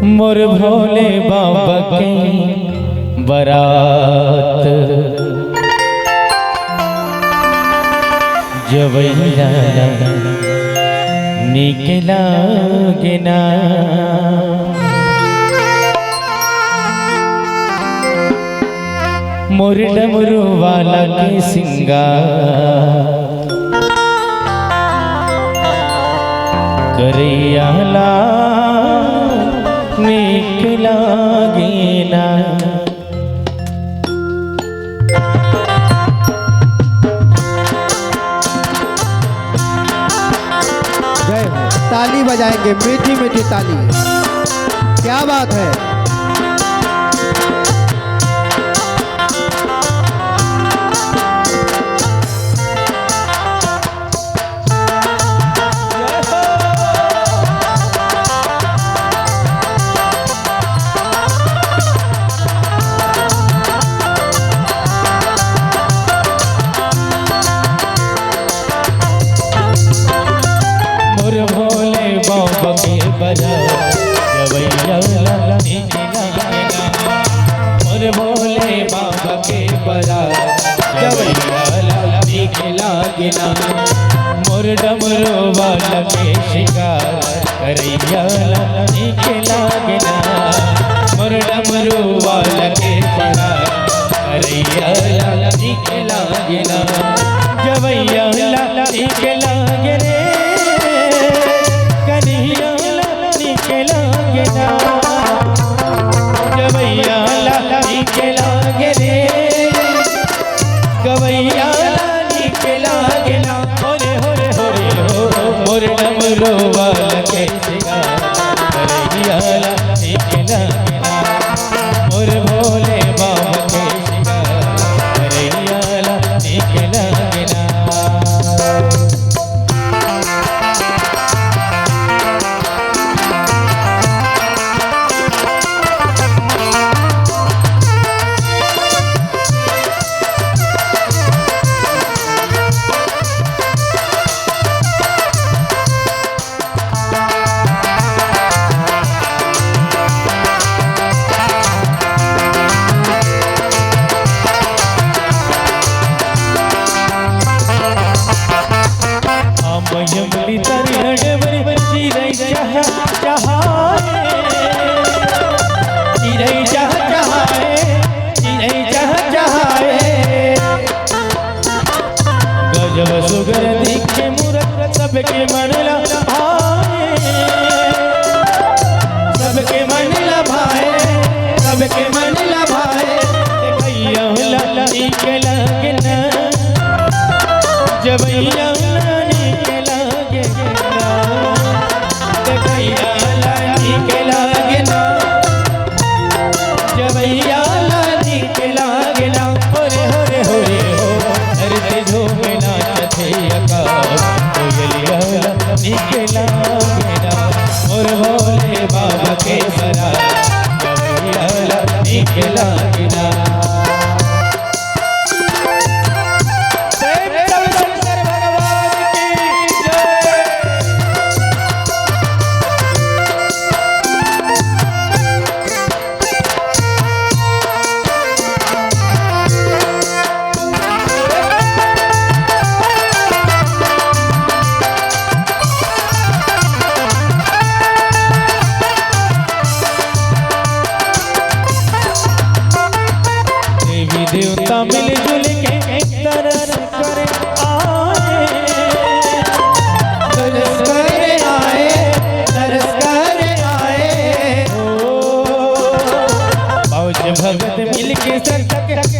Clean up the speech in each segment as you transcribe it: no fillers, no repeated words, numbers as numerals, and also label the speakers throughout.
Speaker 1: मोर भोले बाबा के बरात जवैया निकला गिना मोर डमरू वाला के सिंगार करियाला निकला गिना।
Speaker 2: ताली बजाएंगे, मीठी मीठी ताली। क्या बात है।
Speaker 1: मोर भोले बाबा के बरात जवैया निकला गिना मोर डमरू वाला के शिकार करैया निकला गिना मोर डमरू वाला के शिकार करैया निकला गिना जवैया निकला गिरे कन्हैया निकला गिना गवैया निकला गिरे गवैया निकला गिना होरे होरे होरे हो मोर डमरू वाला के शिकार करैया निकला गिना मोर भोले बाबा के शिकार करैया निकला गिना। यमली तरिहड़ बरी चिरई चाह चाहाए चिरई चाह चाहाए चिरई चाह चाहाए गजब सुगर दिखे मूरत सबके मन ला भाए सबके मन ला भाए सबके मन ला भाए देखैया ला निकला गिना जवैया जवैया निकला गिना होरे होरे होरे हो धरती झूमे नाचते आकाश कोयलिया निकला गिना मोर भोले बाबा के बरात जवैया निकला गिना। देवता मिलजुल के तरस करे आए तरस करे आए तरस करे आए फौज भगत मिल के सर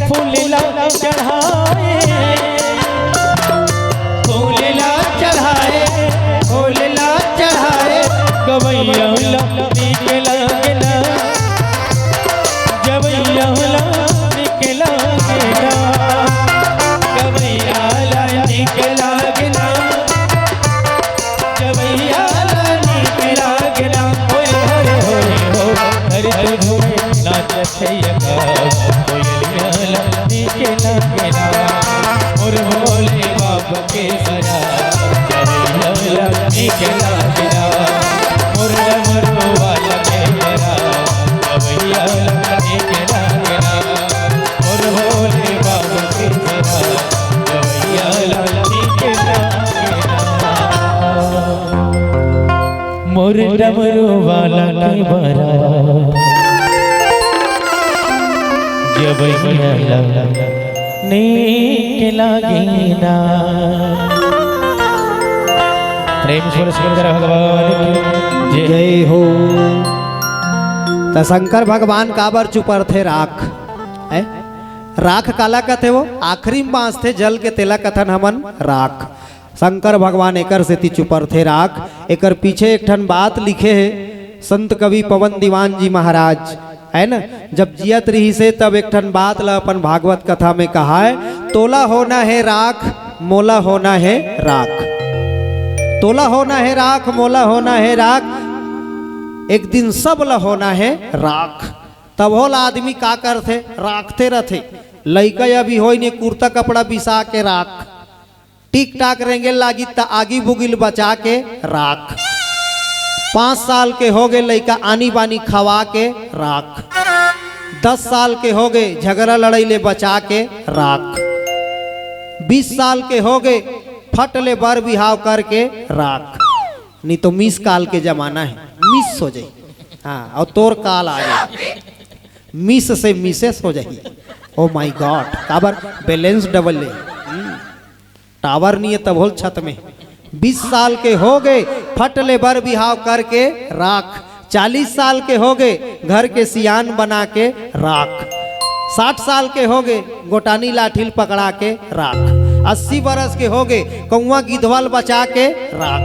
Speaker 1: फूल ला चढ़ाए फूल ला चढ़ाए फूल ला चढ़ाए गवैया निकला गिना जवैया निकला गिना गवैया निकला गिना जवैया निकला गिना होरे होरे होरे हो हरि धूमे नाचते आकाश कोयलिया निकला गिना मोर भोले बाबा के बरात जवैया निकला गिना मोर डमरू वाला के बरात मोर डमरू वाला के बरा जब नीक लागे ना। प्रेम स्वर सुंदर भगवान की
Speaker 2: जय हो। तो शंकर भगवान काबर चुपर थे राख है? राख काला कथे वो आखिरी बांस थे जल के तेला कथन हमन राख। शंकर भगवान एकर सेती चुपर थे राख। एकर पीछे एक ठन बात लिखे है संत कवि पवन दीवान जी महाराज है ना। जब जियत रही से तब एक ठन बात ला अपन भागवत कथा में कहा है, तोला होना है राख मोला होना है राख। तोला होना है राख मोला होना है राख, एक दिन सब ला होना है राख। तब होल आदमी का करते राखते रहते। लइका अभी हो ने कुर्ता कपड़ा बिसा के राख, टिक टाक रेंगे लागी त आगी बुगिल बचा के राख। 5 साल के हो गए लइका आनी बानी खवा के राख। 10 साल के हो गए झगड़ा लड़ाई ले बचा के राख। 20 साल के हो गए फट ले बर बिहाव करके राख। नहीं तो मिस काल के जमाना है, मिस हो जाए। हाँ और तोर काल आ जाए, मिस से मिसेस हो जाए। ओ माय गॉड, काबर बैलेंस डबल ले टावर नहीं है तब होल छत में। 20 साल के हो गए फट ले बर बिहाव करके राख। 40 साल के हो गए घर के सियान बना के राख। 60 साल के हो गए गोटानी लाठील पकड़ा के राख। 80 बरस के हो गए कौआ गिधवल बचा के राख।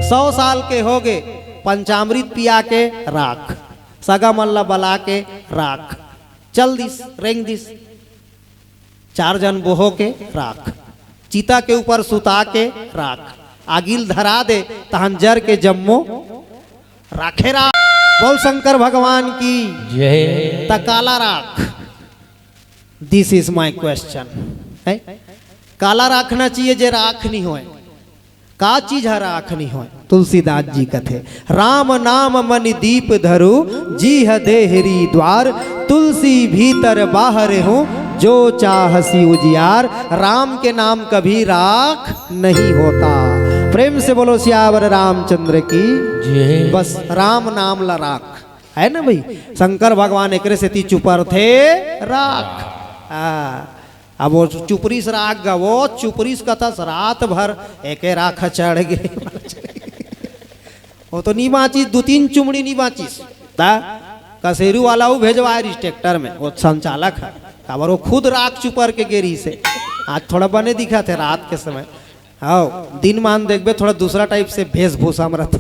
Speaker 2: 100 साल के हो गए पंचामृत पिया के राख। सगा मल्ला बला के राख। चल दिस रेंग दिस 4 जन बोहो के राख। चीता के ऊपर सुता के राख। आगिल धरा दे तहन जर के जम्मो राखे राख। बोल शंकर भगवान की
Speaker 1: जय।
Speaker 2: तकाला राख। दिस इज माय क्वेश्चन है। काला राखना चाहिए जे राख नहीं होए। का चीज है राख नहीं होए? तुलसीदास जी कथे, राम नाम मन दीप धरु जी है देहरी द्वार। तुलसी भीतर बाहर हूँ जो चाहसी उजियार। राम के नाम कभी राख नहीं होता। प्रेम से बोलो सियावर रामचंद्र की
Speaker 1: जय।
Speaker 2: बस राम नाम ला राख है ना भाई। शंकर भगवान एकरे से ती चुपर थे राख। अब वो चुपरीस राख गा, वो चुपरीस कथस रात भर एके राख चढ़ गए। वो तो नहीं बाँची, 2-3 चुमड़ी नहीं बाँची। कसेरू वाला वो भेजवाए ट्रैक्टर में, वो संचालक है। अब वो खुद राख चुपर के गेरी से आज थोड़ा बने दिखा थे रात के समय। आओ दिन मान देखबे थोड़ा दूसरा टाइप से वेशभूषा में रहते।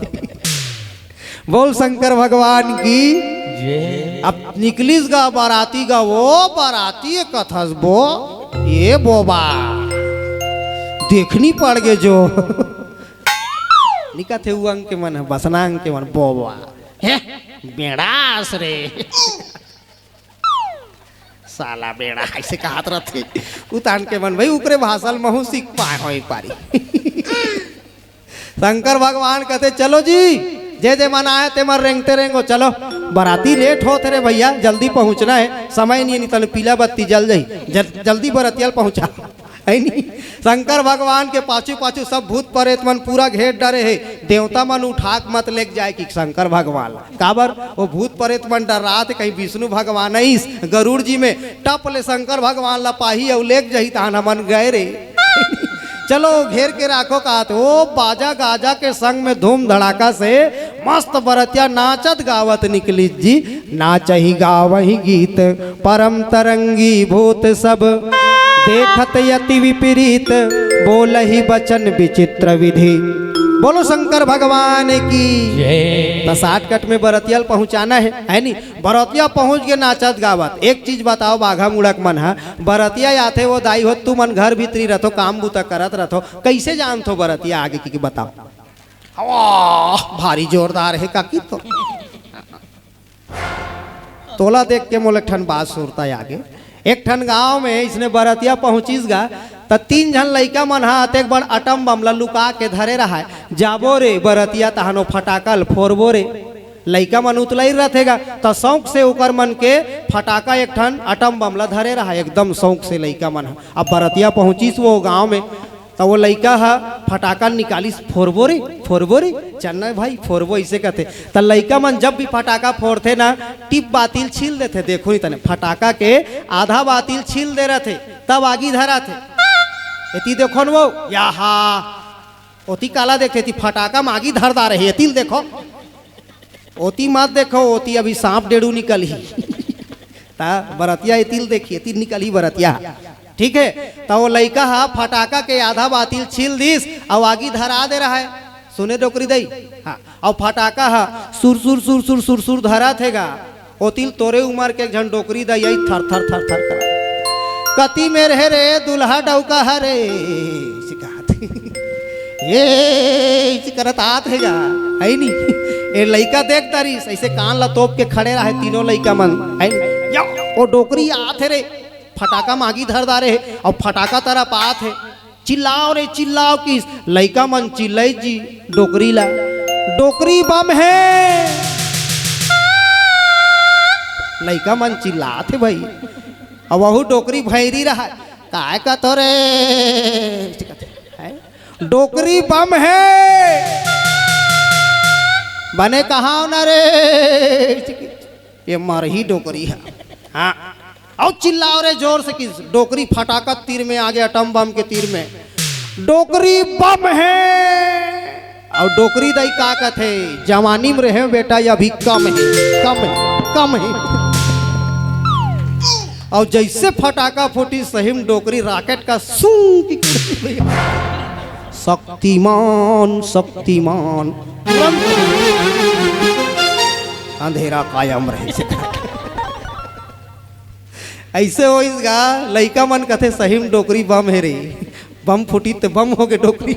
Speaker 2: बोल शंकर भगवान की
Speaker 1: जय।
Speaker 2: अब निकलिस गा बाराती गा, वो बाराती कथस बो ये बोबा देखनी पड़ गए जो निका थे अंग के मन बसना अंग के मन बोबा है बेड़ास रे साला बेड़ा ऐसे कहत रहते। उतान के मन भाई ऊपरे भाषा महू सीख पाए हो एक पारी। शंकर भगवान कहते चलो जी जे जे मन आए ते मन रेंगते रेंगो। चलो बराती लेट हो तेरे भैया, जल्दी पहुंचना है, समय नहीं तन पीला बत्ती जल जाई, जल्दी बरतियल पहुंचा है नहीं। शंकर भगवान के पाछू पाछू सब भूत प्रेत मन पूरा घेर डरे है। देवता मन उठाक मत लेके जाए कि शंकर भगवान काबर वो भूत प्रेत मन डर रहा थे कहीं विष्णु भगवान इस गरुड़ जी में टप ले शंकर भगवान ला पाही और लेक जही तहन मन गए रे। चलो घेर के राखो का वो बाजा गाजा के संग में धूम धड़ाका से मस्त बरतिया नाचत गावत निकली जी। नाचही गावही गीत परम तरंगी भूत सब देखत यति विपरीत बोलही बचन विचित्र विधि। बोलो शंकर भगवान की
Speaker 1: जय।
Speaker 2: तो 60 कट में बरतियल पहुंचाना है नहीं। बरतिया पहुंच गए नाचत गावत। एक चीज बताओ बाघा मुड़क मन है बरतिया आते वो दाई हो तू मन घर भीतरी रहो काम बूता करत रहो कैसे जान थो बरतिया आगे की बताओ। भारी जोरदार है काकी तो तोला देख के मोल ठन बात सुरता आगे। एक ठन गांव में इसने बरतिया पहुंचीस गा तो 3 जन लइका मन हाथ एक बार अटम बम ला लुका के धरे रहा है। जाबो रे बरतिया तहानो फटाकल फोरबो रे। लइका मन उतलाई रहेगा तो शौक से ओकर मन के फटाका एक ठन अटम बम ला धरे रहा एकदम शौक से लइका मन। अब बरतिया पहुंचीस वो गांव में तो वो लड़का हा फटाका निकाली फोड़बो रे चलना भाई फोड़बो ऐसे कहते। तो लड़का मन जब भी फटाका फोड़ते ना टिप बातिल छील देते, देखो नहीं तने फटाका के आधा बातिल छील दे रहे थे तब आगी धरा थे। एती देखो न वो यहाँ ओती काला देखते थी फटाका में आगी धरदा रहे, एतिल देखो ओती मत देखो, ओती अभी सांप डेड़ू निकल ही ता बरतिया एतिल देखी एतिल निकल ही बरतिया, ठीक है। तो वो लड़का हा फटाका के आधा बातिल छील दिस और आगी धरा दे रहा है, सुने डोकरी दई हाँ। और फटाका हा सुर सुर सुर सुर सुर सुर धरा थेगा, ओतिल तोरे उमर के एक झन डोकरी दई आई थर थर थर थर कर कति में रहे रे दुल्हा डौका हरे ये करत आत हैगा है नी। ए लइका देख तारी ऐसे कान ला तोप के खड़े रहे तीनों लइका मन है या ओ डोकरी आत है रे फटाका मागी धरदा रे और फटाका तरफ आत है, चिल्लाओ रे चिल्लाओ किस लइका मन चिल्लाई जी डोकरी ला, डोकरी बम है लइका मन चिल्लात है भाई। और वहू डोकरी भैरी रहा काय का तो रे डोकरी बम है बने कहा न रे ये मर ही डोकरी है हाँ। और चिल्लाओ रे जोर से किस डोकरी फटाका तीर में आ गया, अटम बम के तीर में डोकरी बम है। और डोकरी दई का कहते जवानी में रहे बेटा ये अभी कम है कम है कम है। और जैसे फटाका फूटी सही में डोकरी रॉकेट का सू शक्तिमान शक्तिमान अंधेरा कायम रहे ऐसे हो इसका लइका मन कथे सही में डोकरी बम है रे, बम फूटी तो बम हो गए डोकरी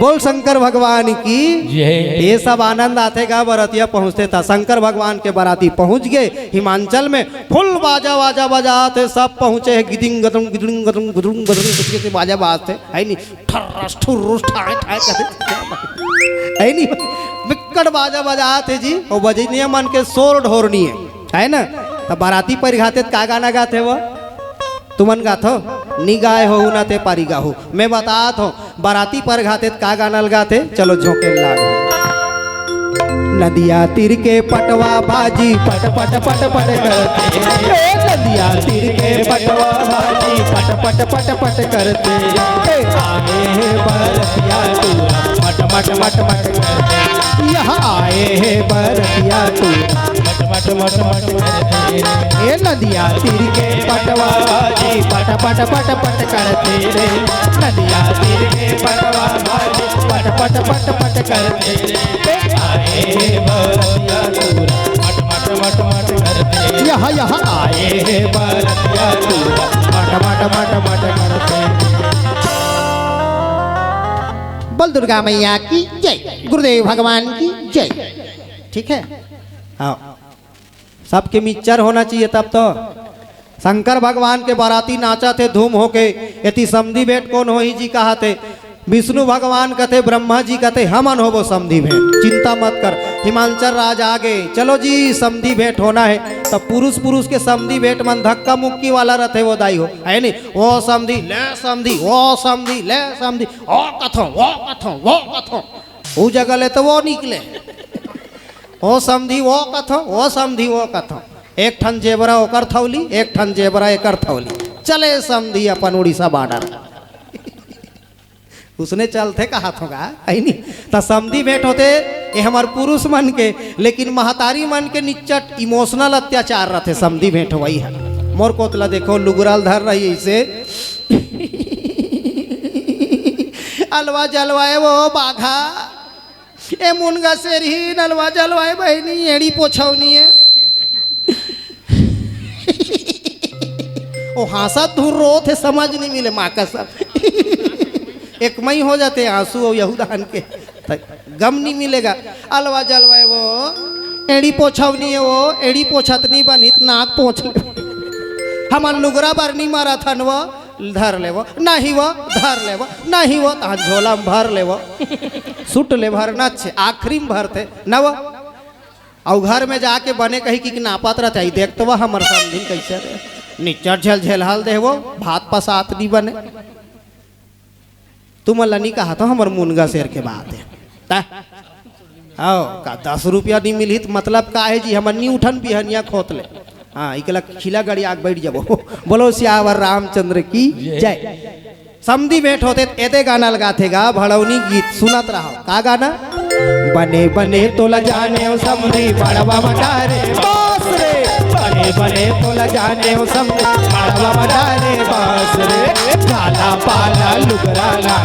Speaker 2: बोल शंकर भगवान की ये सब आनंद आते गा बरातिया पहुंचते था। शंकर भगवान के बाराती पहुंच गए हिमांचल में, फुल बाजा बाजा बजाते सब पहुंचे हैं, गिदिंग गदुंग गिदिंग गदुंग गुदुंग गदुंग कुछ के बाजा बाजते है नहीं ठर्रस ठुर्रुस ठाए ठाए कहते है नहीं विकट बाजा बजाते जी और बजनिया मन के शोर ढोरनी है ना। तो बाराती पर गाते का गाना गाते वो तुमन गाथो नी गाए हो ना ते पारी गाहू, मैं बतात हो बाराती पर घाते का गाना लगाते चलो झोंके लागो। नदिया तीर के पटवा बाजी पट पट पट पट करते, नदिया तीर के पटवा बाजी पट पट पट पट करते, आए हैं बरतिया तूरा मट मट मट मट करते, यहाँ आए हैं बरतिया तूरा मट मट मट करते। ये नदिया तीर के पटवा बाजी पट पट पट पट करते रे, नदिया तीर के पटवा बाजी पट पट पट पट करते रे, आए बरतिया तूरा मट मट मट मट करते, यहाँ यहाँ आए बरतिया तूरा मट मट मट मट करते। बोल दुर्गा मैया की जय, गुरुदेव भगवान की जय। ठीक है आओ सबके मिक्सचर होना चाहिए तब तो। शंकर भगवान के बाराती नाचा थे धूम होके, यति समधी भेंट कौन हो ही जी कहा थे, विष्णु भगवान कहते ब्रह्मा जी कहते हमन हो वो समधी भेंट, चिंता मत कर हिमांचल राज आगे चलो जी समधी भेंट होना है। तो पुरुष पुरुष के समधी भेंट मन धक्का मुक्की वाला रहते वो दाई हो है नहीं, वो समधी ले समधी वो समधी ले समधी ओ कथो वो कथो वो कथो वो जगह ले तो वो निकले ओ समधी वो कथो वो समधी वो कथो, एक ठन जेबरा ओकर थौली एक ठन जेबरा एकर थौली, चले समधी अपन उड़ीसा बॉर्डर उसने चलते कहा होगा है नहीं। तो समधी भेंट होते ये हमार पुरुष मन के, लेकिन महतारी मन के निचट इमोशनल अत्याचार रहते समधी भेंट वही है। मोर कोतला देखो लुगराल धर रही ऐसे अलवा जलवाए वो बाघा ए मुनगा शेरही नलवा जलवाए बहनी एड़ी पोछौनी है ओ हासा धुर रो थे समझ नहीं मिले माँ का सब एक मई हो जाते आंसू और यहूदान के गम नहीं मिलेगा। अलवा जलवाए वो एड़ी पोछवनी है वो एड़ी पोछतनी बनित नाक पोछ ले हमार लुगरा बरनी मारा थन वो धर ले वो नहीं वो धर ले वो नहीं वो तहाँ झोला में भर ले वो सुट ले भरना अच्छे आखिरी में भरते न वो और घर में जाके बने कही कि नापात रहते है देख तो वह हमारे समझिन कैसे नीचर झल झेलहाल दे वो भात पसात नहीं बने तुम अल्लाह नहीं कहा तो हमर मुनगा शेर के बात है आओ का 10 रुपया नहीं मिली तो मतलब का है जी हमर नी उठन बिहनिया खोत ले हाँ इकला खिला गड़ी आग बैठ जाबो बोलो सियावर रामचंद्र की जय। समधी भेंट होते एदे गाना लगाथेगा भड़ौनी गीत सुनत रहो का गाना बने बने तो ल जाने ओ समधी बड़वा मटारे बास रे बने बने तो ल जाने ओ समधी बड़वा मटारे बास रे झाला पाला लुगराला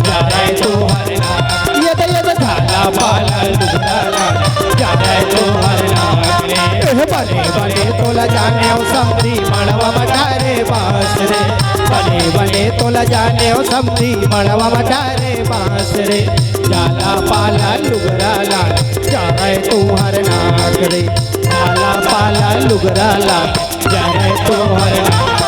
Speaker 2: जा रे तो हर नाम ये झाला पाला लुगराला जा रे तो हर नाम रे बने बने तो ल जाने ओ समधी बड़वा मटारे बास रे बने बने तो ल जाने ओ समधी बड़वा मटारे बास रे जाला पाला लुगराला जा रे तू हर नाक रे जाला पाला लुगराला जा रे तू हर नाक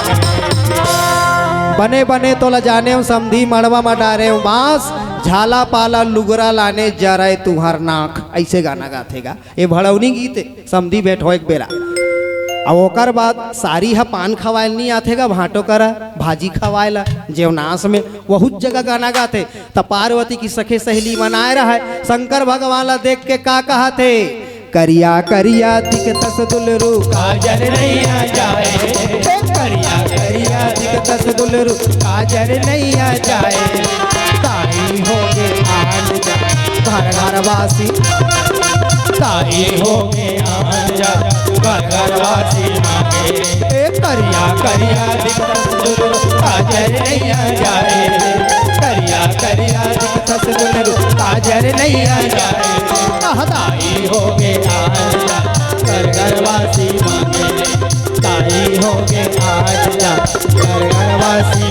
Speaker 2: बने बने तो ल जाने ओ समधी मड़वा मटारे बांस झाला पाला लुगरा लाने जा रहे तुम्हार नाक ऐसे गाना गाथेगा ये भड़ौनी गीत समधी भेंट हो एक बेरा अब ओकर बाद सारी हा पान खवायल नहीं आथेगा भाटो करा भाजी खवायला जेवनास में बहुत जगह गाना गाते त पार्वती की सखे सहेली मनाए रहा है शंकर भगवान ला देख के का कहा थे करिया करिया दिखतस दुलरू काजर नहीं आ जाए करिया करिया दिखतस दुलरू काजर नहीं आ जाए ताई होगे आज जा घर घर वासी ताई होगे आज जा घर घर वासी मांगे करिया करिया दिखतस दुलरू काजर नहीं आ जाए करिया करिया दिखतस दुलरू काजर नहीं आ जाए ताई होगे आज जा घर घर वासी मांगे ताई होगे आज जा घर घर वासी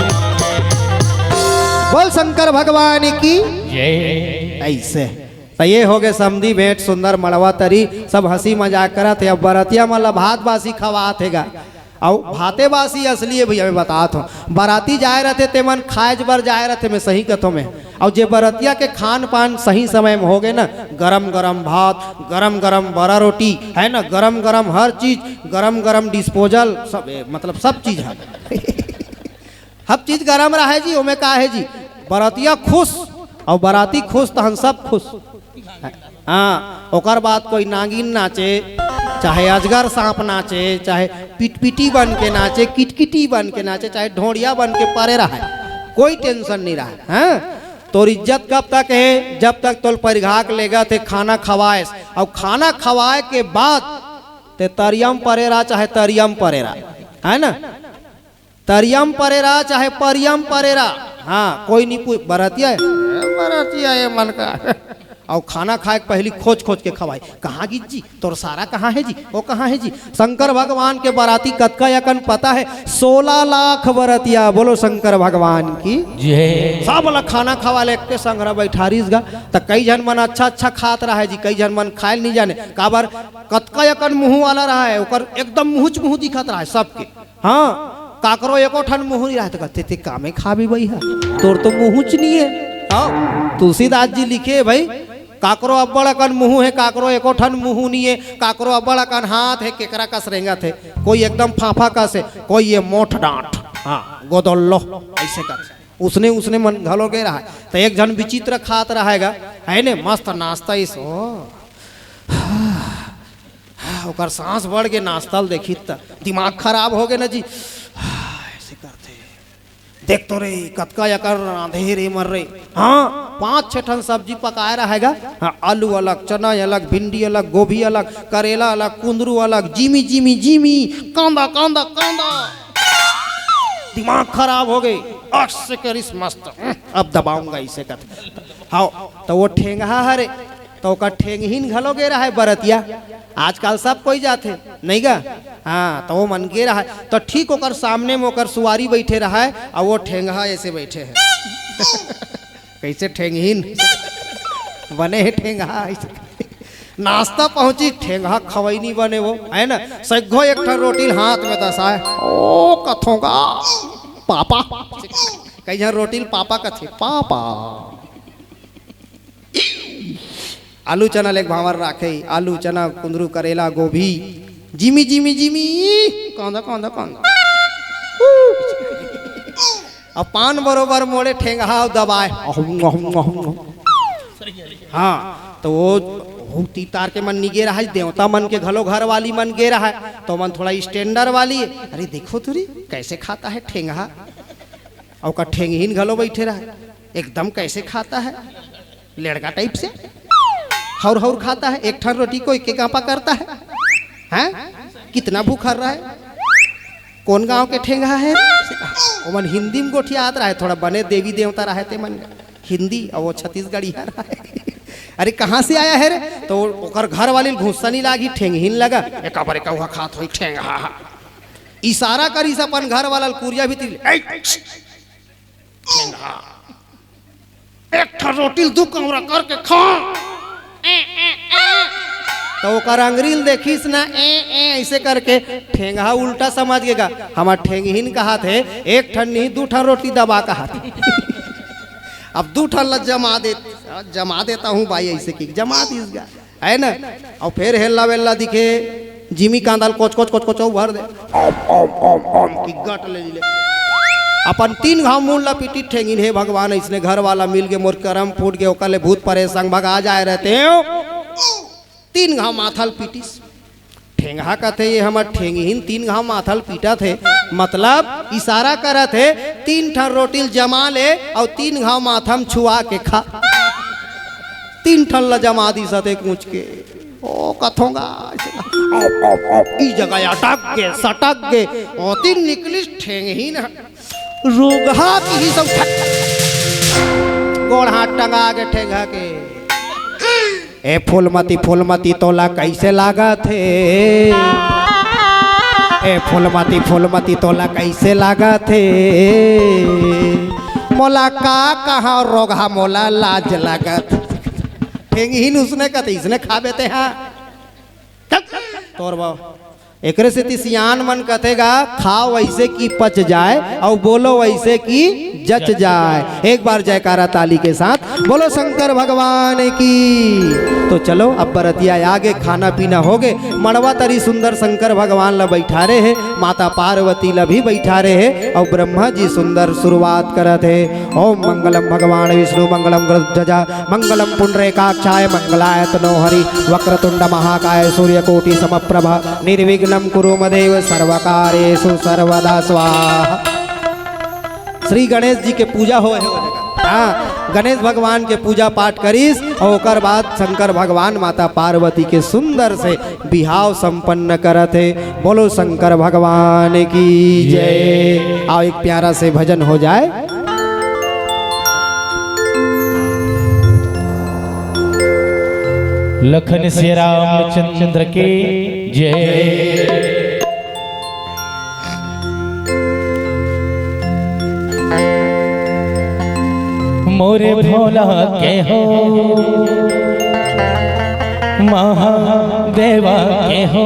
Speaker 2: बोल शंकर भगवान की ऐसे तो ये हो गए समधी भेंट सुंदर मड़वा तरी सब हंसी मजाक करत है अब बरतिया मतलब भात बासी खवात हैगा और भाते बासी असली भैया मैं बतात हूँ बाराती जाए रहते ते मन खाए बर जाए रहते मैं सही कथों में और जे बरतिया के खान पान सही समय में हो गए ना गरम गरम भात गरम गरम बड़ा रोटी है ना गरम गरम हर चीज गरम गरम डिस्पोजल सब मतलब सब चीज है हर चीज गरम रहे जी ओमे का है जी बरतिया खुश और बराती खुश तो हम सब खुश हाँ ओकर बाद कोई नागिन नाचे चाहे अजगर सांप नाचे चाहे पिटपिटी बन के नाचे किटकिटी बन के नाचे चाहे ढोड़िया बन के परे रहा कोई टेंशन नहीं रहा है तोर इज्जत कब तक है जब तक तोल परिघाक लेगा थे खाना खवाए और खाना खवाए के बाद ते तरियम परेरा चाहे तरियम परेरा है ना तरियम परेरा चाहे परियम परेरा हाँ कोई नहीं पूछ बरतिया है मन का और खाना खाए पहली खोज खोज के खवाई कहाँ गिज जी तोर सारा कहाँ है जी वो कहाँ है जी शंकर भगवान के बराती कतका यकन पता है 16 लाख बरतिया बोलो शंकर भगवान की सब वाला खाना खवा ले के संग्रह बैठारीस गा तो कई जन मन अच्छा अच्छा खात रहा है जी कई जन मन खाए नहीं जाने काबर कतका यकन मुँह वाला रहा है ओकर एकदम मुँह दिखत रहा है सबके हाँ काकरो एको ठन मुँह नहीं रहा कहते थे कामे खा भी भाई है तोर तो मुँह नहीं है हाँ तुलसीदास जी लिखे भाई काकरो अब्बड़ अकन मुँह है काकरो एको ठन मुँह नहीं है काकरो अब्बड़ अकन हाथ है केकरा कस रेंगा थे कोई एकदम फाफा कस है कोई ये मोठ डांट हाँ गोदल्लो ऐसे कर उसने उसने मन घलो के रहा तो एक जन विचित्र खात रहेगा है ने मस्त नाश्ता इस ओकर सांस बढ़ के नाश्ता देखी दिमाग खराब हो गए ना जी ऐसे करते देख तो रे कतका यकर अंधेरे मर रहे हाँ 5-6 टन सब्जी पकाया रहेगा हाँ आलू अलग चना अलग भिंडी अलग गोभी अलग करेला अलग कुंदरू अलग जीमी जीमी जीमी कांदा कांदा कांदा दिमाग खराब हो गई से करिस मस्त अब दबाऊंगा इसे कर हाँ तो वो ठेंगा हरे तो का ठेंगहीन घलो गे रहा है बरतिया आजकल सब कोई जाते नहीं गा हाँ तो वो मन के रहा है तो ठीक होकर सामने में होकर सुवारी बैठे रहा है और वो ठेंगा ऐसे बैठे हैं कैसे ठेंगहीन बने है ठेंगा ऐसे नाश्ता पहुंची ठेंगा खवई नहीं बने वो है ना सग्घो एक ठन रोटी हाथ में दसा है ओ कथोगा पापा कई जन रोटी पापा कथे पापा आलू चना लेक भावर राखे आलू चना कुंदरू करेला गोभी जिमी जिमी जिमी कांदा कांदा कांदा और पान बरोबर मोड़े ठेंगा दबाए। हाँ तो वो तीतार के मन निगे रहा है, देवता मन के घलो घर वाली मन गे रहा है, तो मन थोड़ा स्टैंडर्ड वाली है। अरे देखो तुरी कैसे खाता है ठेंगा, और का ठेंगहीन घलो बैठे रहा है, एकदम कैसे खाता है लड़का टाइप से, हौर हौर खाता है, एक ठन रोटी को एक कांपा करता है। हैं कितना भूखा रहा है, कौन गांव के ठेंगा है? मन हिंदी में गोठिया आता है, थोड़ा बने देवी देवता रहते मन हिंदी, और वो छत्तीसगढ़ी रहा है। अरे कहाँ से आया है रे? तो ओकर घर वाली घुस्सा नहीं लागी, ठेंगहीन लगा, एक बारे कौहा खात होई ठेंगा। इशारा करी से अपन घर वाला कुरिया भी ठेंगा एक ठन रोटी दू कमरा करके खा। तो ओकर अंग्रील देखिस ना ऐसे करके ठेंगा उल्टा समझ गेगा, हमार ठेंगहीन कहा थे एक ठन नहीं दू ठन रोटी दबा कहा थे। अब दू ठन जमा देता हूँ भाई, ऐसे की जमा दीसगा है ना। और फिर हेल्ला वेल्ला दिखे जिमी कांदाल कोच कोच कोच कोच भर दे की गट ले ले अपन 3 घाव मूल ला पीटी ठेंगिन। हे भगवान इसने घर वाला मिल के मोर करम फूट के ओकर ले भूत परे संग भगा जाए रहते हो। 3 घाव माथल पीटिस ठेंगा कहते ये हमार ठेंगहीन 3 घाव माथल पीटा थे, मतलब इशारा करा थे 3 ठन रोटी जमा ले और 3 घाव माथम छुआ के खा। 3 ठन ला जमा दी सते कूच के ओ कथोंगा ई जगह अटक के सटक के ओ 3 निकली ठेंगहीन रोगहा की ही सब गोड़ हाथ टंगा के ठेंगा के। ए फूलमती तोला कैसे लागा थे, ए फूलमती तोला कैसे लागा थे, मोला का कहा रोगा मोला लाज लागत। ठेंगहीन उसने कहते इसने खाबे थे। हाँ तोर बाबा एकरे से सियान मन कथेगा खाओ वैसे कि पच जाए और बोलो वैसे कि जच जाए। एक बार जयकारा ताली के साथ बोलो शंकर भगवान की। तो चलो अब बरतिया आगे खाना पीना हो गए, मड़वा तरी सुंदर शंकर भगवान ला बैठा रहे है, माता पार्वती ला भी बैठा रहे है, और ब्रह्मा जी सुंदर शुरुआत करत है। ओम मंगलम भगवान विष्णु मंगलम गरुड़ध्वजा मंगलम पुंडरीकाक्षाय मंगलाय तनो हरि वक्रतुंड महाकाय सूर्यकोटि समप्रभा निर्विघ्नं कुरु मदेव सर्वकार्येषु सर्वदा स्वाहा। श्री गणेश जी के पूजा हो हाँ, गणेश भगवान के पूजा पाठ करीस और ओकर बाद शंकर भगवान माता पार्वती के सुंदर से बिहाव संपन्न करत है। बोलो शंकर भगवान की जय। आओ एक प्यारा से भजन हो जाए।
Speaker 1: लखन से रामचंद्र के जय। मोरे भोला के हो महादेवा के हो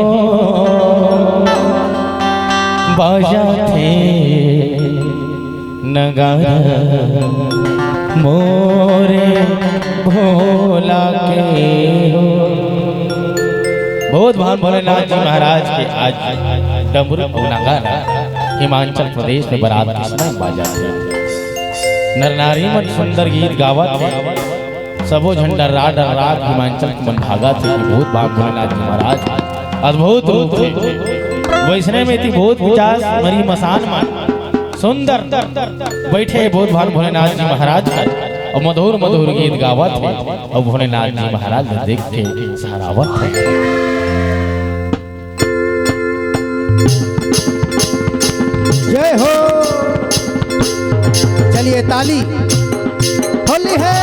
Speaker 1: बाजा थे नगारा मोरे भोला के हो। बहुत भान भोलेनाथ जी महाराज के आज डमरू नगारा हिमाचल प्रदेश में बारात के समय बाजा थे। नर नारी मन सुंदर गीत गावत थे, सबो झंडा राड राग हिमाचल के मन भागा थे। बहुत भाग भोलेनाथ जी महाराज अद्भुत रूप थे। वैष्णव में थी बहुत विचार मरी मसान मान सुंदर बैठे बहुत भाग भोलेनाथ जी महाराज और मधुर मधुर गीत गावत थे, और भोलेनाथ जी महाराज देख के सहारावत थे।
Speaker 2: जय हो। चलिए ताली होली है।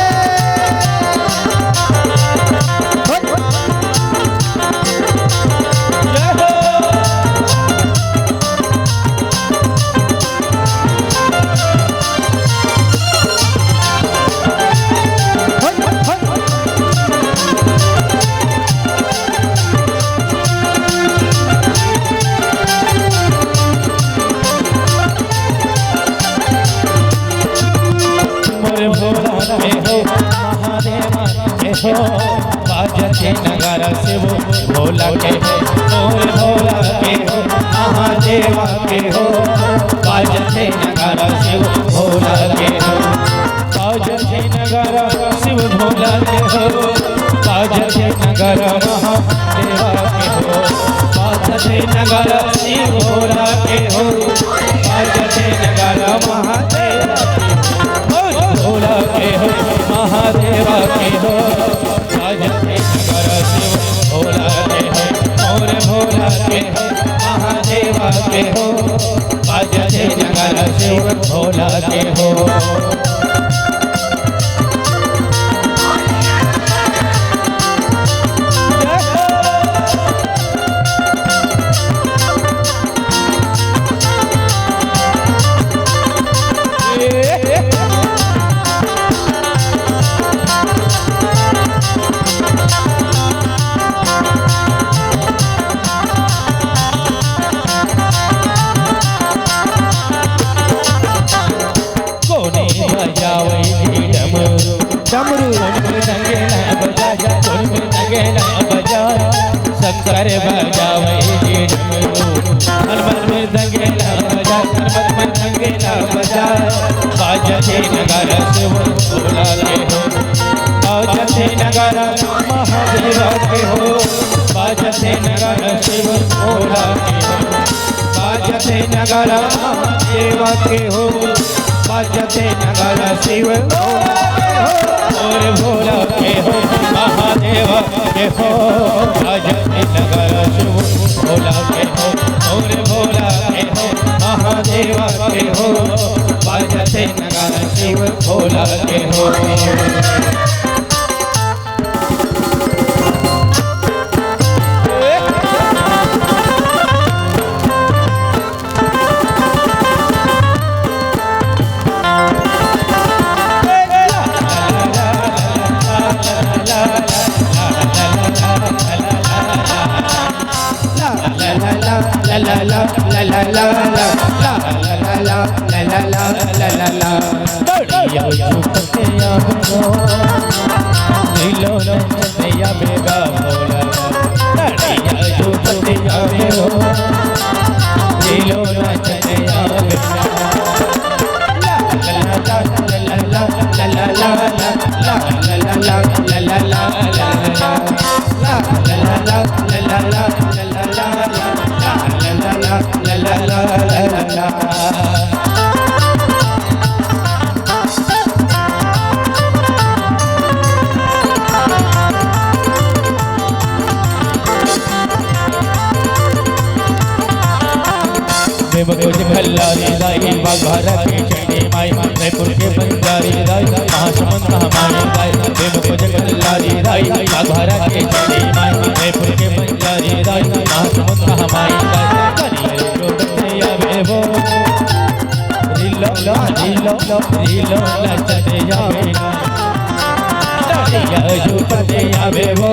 Speaker 1: बाजते नगारा से वो भोला के हो, भोला के हो महादेवा के हो। बाजते नगारा से वो भोला के हो बाजते नगारा शिव भोला के हो बाजते नगारा महादेवा के हो बाजते नगारा शिव भोला के हो बाजते नगारा महादेवा भोला के हो महादेवा के हो बाजते नगारा शिव भोला के हो और भोला के हो महादेवा के हो बाजते नगारा शिव भोला के हो शंकर बजावे डमरू हनुमान मृदंगेला बजा हनुमान मृदंगेला बजा बाजते नगारा शिव भोला के हो बाजते नगारा महादेवा के हो बाजते नगारा शिव भोला के हो बाजते नगारा महादेवा के हो बाजते नगारा शिव भोला के हो और भोला के हो महादेवा के हो बाजते नगारा शिव भोला के हो और भोला के हो महादेवा के हो बाजते नगारा शिव भोला के हो भल्लारी दाई बाघार के चढ़े माई जयपुर के बंजारी दाई महासमंद महामाई दाई देव को भल्लारी दाई बाघार के चढ़े माई जयपुर के बंजारी दाई महासमंद महामाई दाई बेबो रीलो रीलो रीलो लचते जावे ना जो पते बेबो